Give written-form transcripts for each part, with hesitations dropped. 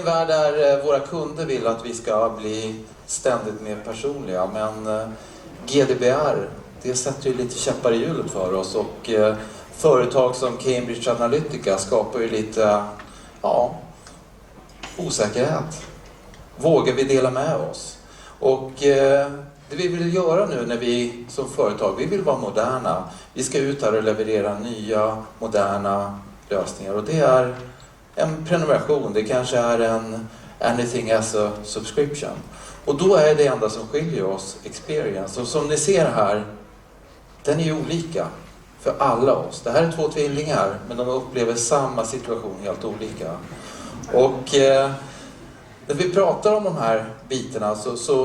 en värld där våra kunder vill att vi ska bli ständigt mer personliga. Men GDPR, det sätter ju lite käppar i hjulet för oss. Och företag som Cambridge Analytica skapar ju lite osäkerhet. Vågar vi dela med oss? Och det vi vill göra nu när vi som företag, vi vill vara moderna. Vi ska ut här och leverera nya, moderna lösningar. Och det är en prenumeration, det kanske är en anything as a subscription. Och då är det enda som skiljer oss experience. Och som ni ser här, den är ju olika för alla oss. Det här är två tvillingar, men de upplever samma situation helt olika. Och när vi pratar om de här bitarna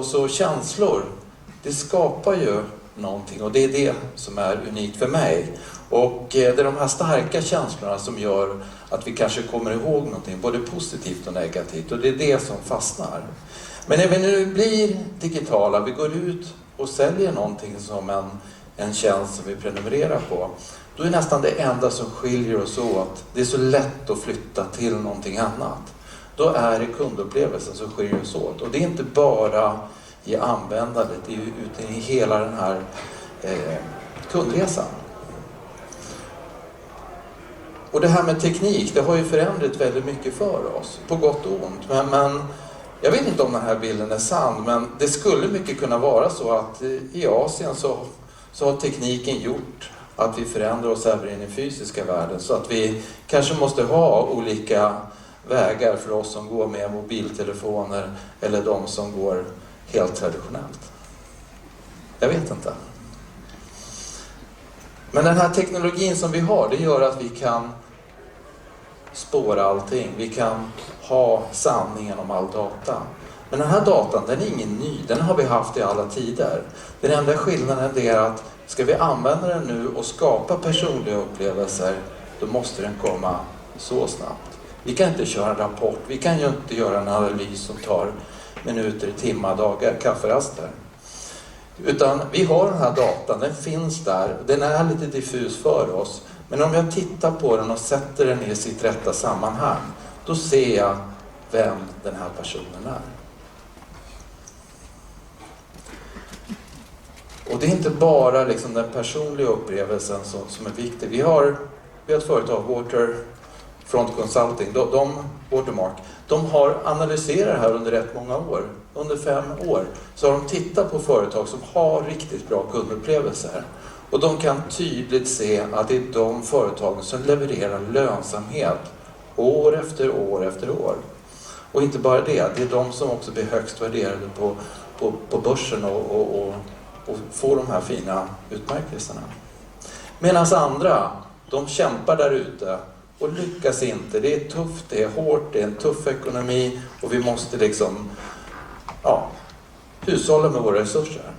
så känslor, det skapar ju någonting. Och det är det som är unikt för mig. Och det är de här starka känslorna som gör att vi kanske kommer ihåg någonting, både positivt och negativt. Och det är det som fastnar. Men när vi nu blir digitala, vi går ut och säljer någonting som en tjänst som vi prenumererar på. Då är nästan det enda som skiljer oss åt, det är så lätt att flytta till någonting annat. Då är det kundupplevelsen som skiljer oss åt. Och det är inte bara i användandet, det är ute i hela den här kundresan. Och det här med teknik, det har ju förändrat väldigt mycket för oss, på gott och ont. Men jag vet inte om den här bilden är sann, men det skulle mycket kunna vara så att i Asien så har tekniken gjort att vi förändrar oss även in i fysiska världen. Så att vi kanske måste ha olika vägar för oss som går med mobiltelefoner eller de som går helt traditionellt. Jag vet inte. Men den här teknologin som vi har, det gör att vi kan spåra allting. Vi kan ha sanningen om all data. Men den här datan, den är ingen ny. Den har vi haft i alla tider. Den enda skillnaden är att ska vi använda den nu och skapa personliga upplevelser, då måste den komma så snabbt. Vi kan inte köra en rapport. Vi kan ju inte göra en analys som tar minuter, timmar, dagar, kafferaster. Utan vi har den här datan, den finns där. Den är lite diffus för oss. Men om jag tittar på den och sätter den i sitt rätta sammanhang, då ser jag vem den här personen är. Och det är inte bara liksom den personliga upplevelsen som är viktig. Vi har ett företag, Waterfront Consulting, Watermark, de har analyserat det här under rätt många år. Under 5 år så har de tittat på företag som har riktigt bra kundupplevelser. Och de kan tydligt se att det är de företagen som levererar lönsamhet år efter år efter år. Och inte bara det är de som också blir högst värderade på börsen och får de här fina utmärkelserna. Medan andra, de kämpar där ute och lyckas inte. Det är tufft, det är hårt, det är en tuff ekonomi och vi måste liksom hushålla med våra resurser.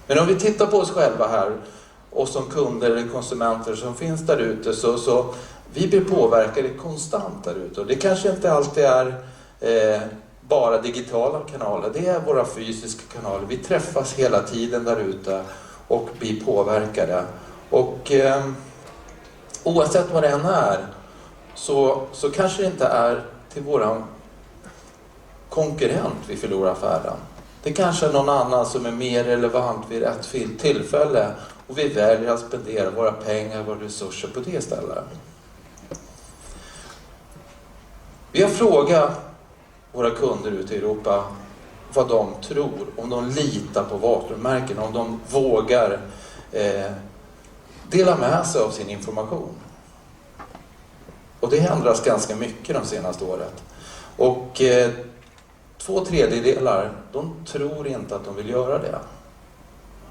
Men om vi tittar på oss själva här och som kunder eller konsumenter som finns där ute så vi blir påverkade konstant där ute. Och det kanske inte alltid är bara digitala kanaler, det är våra fysiska kanaler. Vi träffas hela tiden där ute och blir påverkade. Och oavsett vad det än är så kanske det inte är till våran konkurrent vi förlorar affären. Det kanske är någon annan som är mer relevant vid rätt tillfälle och vi väljer att spendera våra pengar och våra resurser på det stället. Vi har frågat våra kunder ute i Europa vad de tror, om de litar på varumärken, om de vågar dela med sig av sin information. Och det ändras ganska mycket de senaste året. Och 2/3 de tror inte att de vill göra det.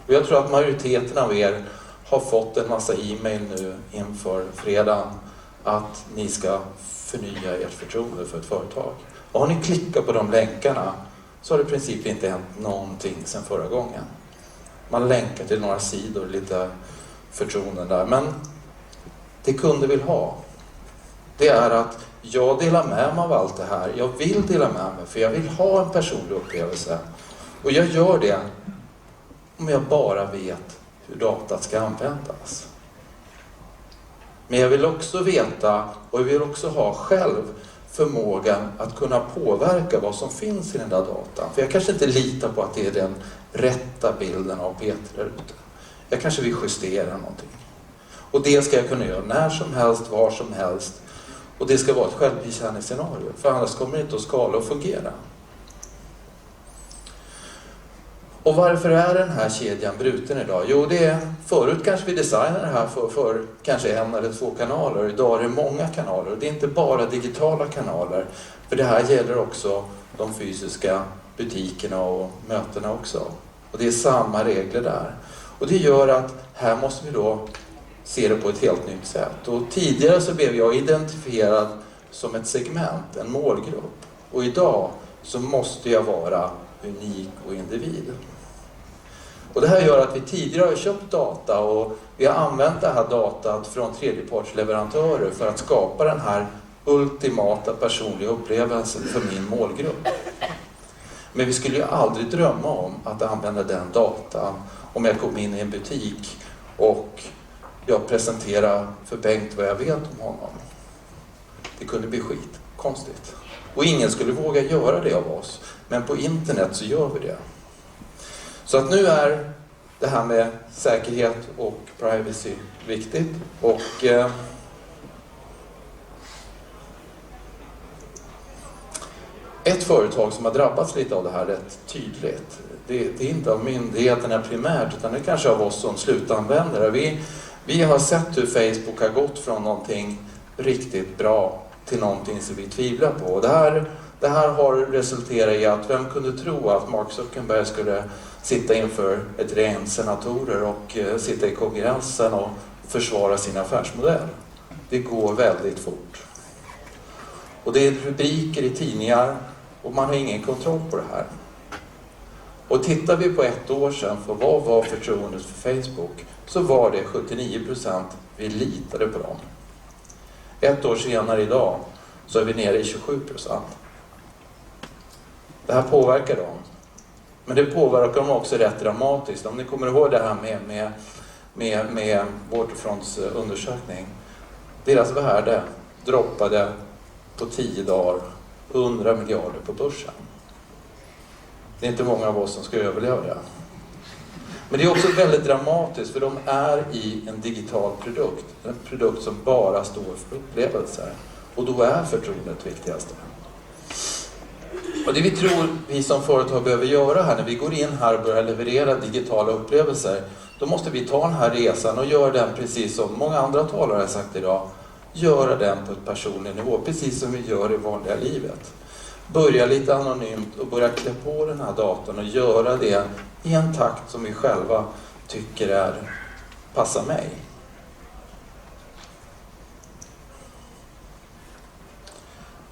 Och jag tror att majoriteten av er har fått en massa e-mail nu inför fredagen att ni ska förnya ert förtroende för ett företag. Och har ni klickat på de länkarna så har det i princip inte hänt någonting sedan förra gången. Man länkar till några sidor, lite förtroenden där. Men det kunder vill ha, det är att jag delar med mig av allt det här. Jag vill dela med mig för jag vill ha en personlig upplevelse. Och jag gör det om jag bara vet hur datat ska användas. Men jag vill också veta och jag vill också ha själv förmågan att kunna påverka vad som finns i den där datan. För jag kanske inte litar på att det är den rätta bilden av Peter där ute. Jag kanske vill justera någonting. Och det ska jag kunna göra när som helst, var som helst. Och det ska vara ett självbetjänande scenario. För annars kommer det inte att skala och fungera. Och varför är den här kedjan bruten idag? Jo, det är, förut kanske vi designade det här för kanske 1 eller 2 kanaler. Idag är det många kanaler. Det är inte bara digitala kanaler. För det här gäller också de fysiska butikerna och mötena också. Och det är samma regler där. Och det gör att här måste vi då se det på ett helt nytt sätt. Och tidigare så blev jag identifierad som ett segment, en målgrupp. Och idag så måste jag vara unik och individ. Och det här gör att vi tidigare har köpt data och vi har använt det här datat från tredjepartsleverantörer för att skapa den här ultimata personliga upplevelsen för min målgrupp. Men vi skulle ju aldrig drömma om att använda den datan om jag kom in i en butik och jag presenterar för Bengt vad jag vet om honom. Det kunde bli konstigt. Och ingen skulle våga göra det av oss. Men på internet så gör vi det. Så att nu är det här med säkerhet och privacy viktigt. Och ett företag som har drabbats lite av det här rätt tydligt. Det är inte av myndigheterna primärt utan det kanske av oss som slutanvändare. Vi har sett hur Facebook har gått från någonting riktigt bra till någonting som vi tvivlar på. Och det här har resulterat i att vem kunde tro att Mark Zuckerberg skulle sitta inför ett regn senatorer och sitta i kongressen och försvara sin affärsmodell. Det går väldigt fort. Och det är rubriker i tidningar och man har ingen kontroll på det här. Och tittar vi på 1 år sedan för vad var förtroendet för Facebook så var det 79% vi litade på dem. 1 år senare idag så är vi nere i 27%. Det här påverkar dem. Men det påverkar dem också rätt dramatiskt. Om ni kommer ihåg det här med Waterfronts undersökning. Deras värde droppade på 10 dagar 100 miljarder på börsen. Det är inte många av oss som ska överleva det. Men det är också väldigt dramatiskt för de är i en digital produkt. En produkt som bara står för upplevelser. Och då är förtroendet viktigaste. Och det vi tror vi som företag behöver göra här när vi går in här och börjar leverera digitala upplevelser. Då måste vi ta den här resan och göra den precis som många andra talare har sagt idag. Göra den på ett personlig nivå, precis som vi gör i vanliga livet. Börja lite anonymt och börja klä på den här datorn och göra det i en takt som vi själva tycker passar mig.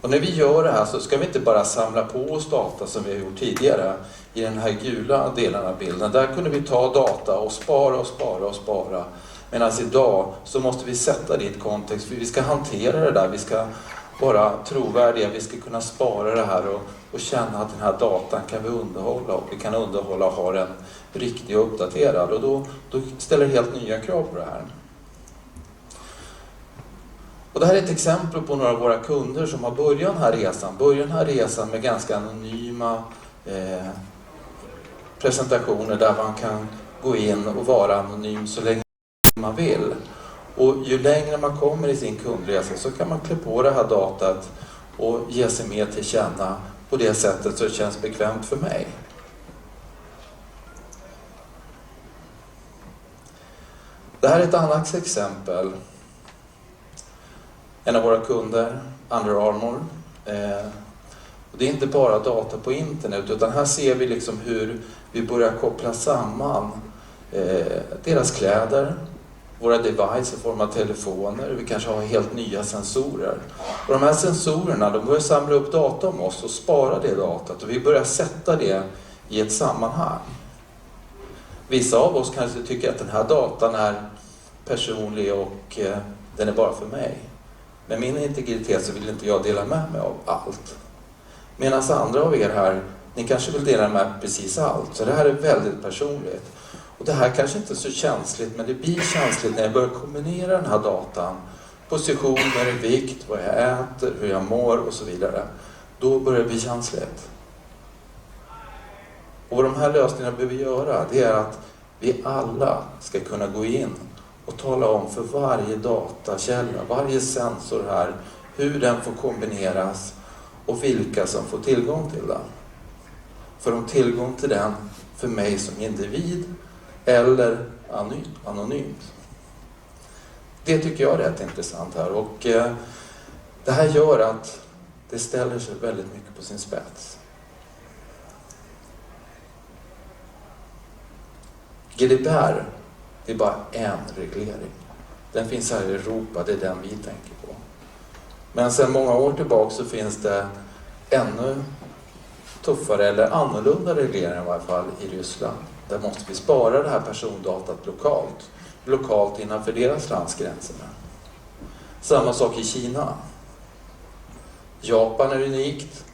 Och när vi gör det här så ska vi inte bara samla på oss data som vi har gjort tidigare i den här gula delen av bilden. Där kunde vi ta data och spara och spara och spara. Medan idag så måste vi sätta det i ett kontext för vi ska hantera det där. Vi ska vara trovärdiga, vi ska kunna spara det här och känna att den här datan kan vi underhålla och vi kan underhålla och ha den riktig och uppdaterad. Och då ställer det helt nya krav på det här. Och det här är ett exempel på några av våra kunder som har börjat den här resan med ganska anonyma presentationer där man kan gå in och vara anonym så länge man vill. Och ju längre man kommer i sin kundresa så kan man klä på det här datat och ge sig mer till känna på det sättet så det känns bekvämt för mig. Det här är ett annat exempel. En av våra kunder, Under Armour. Och det är inte bara data på internet utan här ser vi liksom hur vi börjar koppla samman deras kläder, våra devices i form av telefoner, vi kanske har helt nya sensorer. Och de här sensorerna de börjar samla upp data om oss och spara det datat och vi börjar sätta det i ett sammanhang. Vissa av oss kanske tycker att den här datan är personlig och den är bara för mig. Med min integritet så vill inte jag dela med mig av allt. Medan andra av er här, ni kanske vill dela med precis allt. Så det här är väldigt personligt. Och det här kanske inte är så känsligt, men det blir känsligt när jag börjar kombinera den här datan positioner, vikt, vad jag äter, hur jag mår och så vidare. Då börjar det bli känsligt. Och vad de här lösningarna behöver göra, det är att vi alla ska kunna gå in och tala om för varje datakälla, varje sensor här, hur den får kombineras och vilka som får tillgång till den. Får de tillgång till den för mig som individ eller anonymt? Det tycker jag är rätt intressant här, och det här gör att det ställer sig väldigt mycket på sin spets. GDPR, det är bara en reglering. Den finns här i Europa, det är den vi tänker på. Men sedan många år tillbaka så finns det ännu tuffare eller annorlunda regleringar i varje fall i Ryssland. Där måste vi spara det här persondatat lokalt innanför deras landsgränser. Samma sak i Kina. Japan är unikt,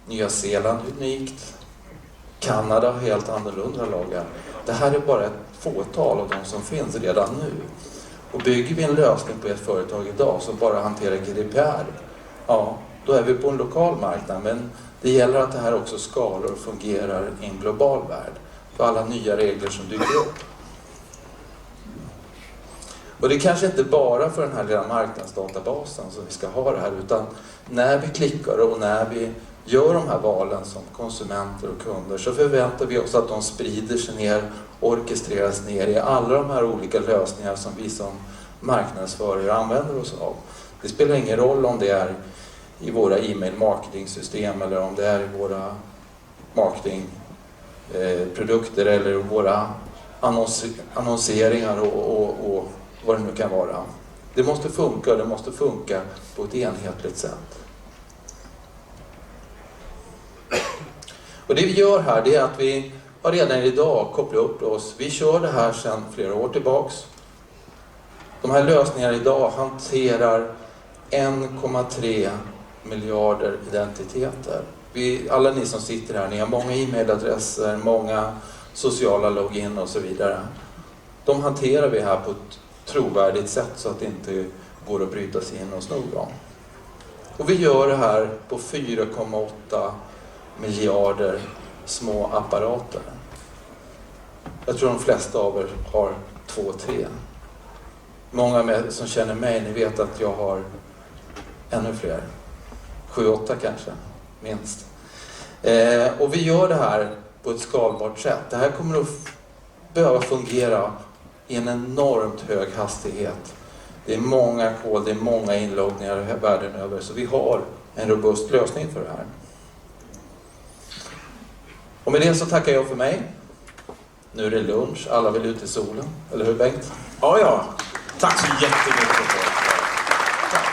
Nya Zeeland är unikt, Kanada har helt annorlunda lagar. Det här är bara ett fåtal av de som finns redan nu. Och bygger vi en lösning på ett företag idag som bara hanterar GDPR, ja, då är vi på en lokal marknad. Men det gäller att det här också skalar och fungerar i en global värld för alla nya regler som dyker upp. Och det är kanske inte bara för den här lilla marknadsdatabasen som vi ska ha det här, utan när vi klickar och när vi gör de här valen som konsumenter och kunder så förväntar vi oss att de sprider sig ner, orkestreras ner i alla de här olika lösningar som vi som marknadsförare använder oss av. Det spelar ingen roll om det är i våra e-mail marketing-system eller om det är i våra marketingprodukter eller våra annonseringar och vad det nu kan vara. Det måste funka på ett enhetligt sätt. Och det vi gör här, det är att vi har redan idag kopplat upp oss. Vi kör det här sedan flera år tillbaks. De här lösningarna idag hanterar 1,3 miljarder identiteter. Alla ni som sitter här, ni har många e-mailadresser, många sociala login och så vidare. De hanterar vi här på ett trovärdigt sätt så att det inte går att bryta sig in och sno dem. Och vi gör det här på 4,8 miljarder små apparater. Jag tror de flesta av er har 2-3. Många som känner mig, ni vet att jag har ännu fler. 7-8 kanske, minst. Och vi gör det här på ett skalbart sätt. Det här kommer att behöva fungera i en enormt hög hastighet. Det är många kod, det är många inloggningar världen över. Så vi har en robust lösning för det här. Och med det så tackar jag för mig. Nu är det lunch, alla vill ut i solen. Eller hur Bengt? Ja. Tack så jättemycket. Tack.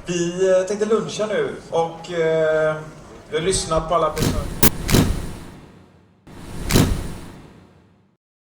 Vi tänkte luncha nu och vi har lyssnat på alla personer.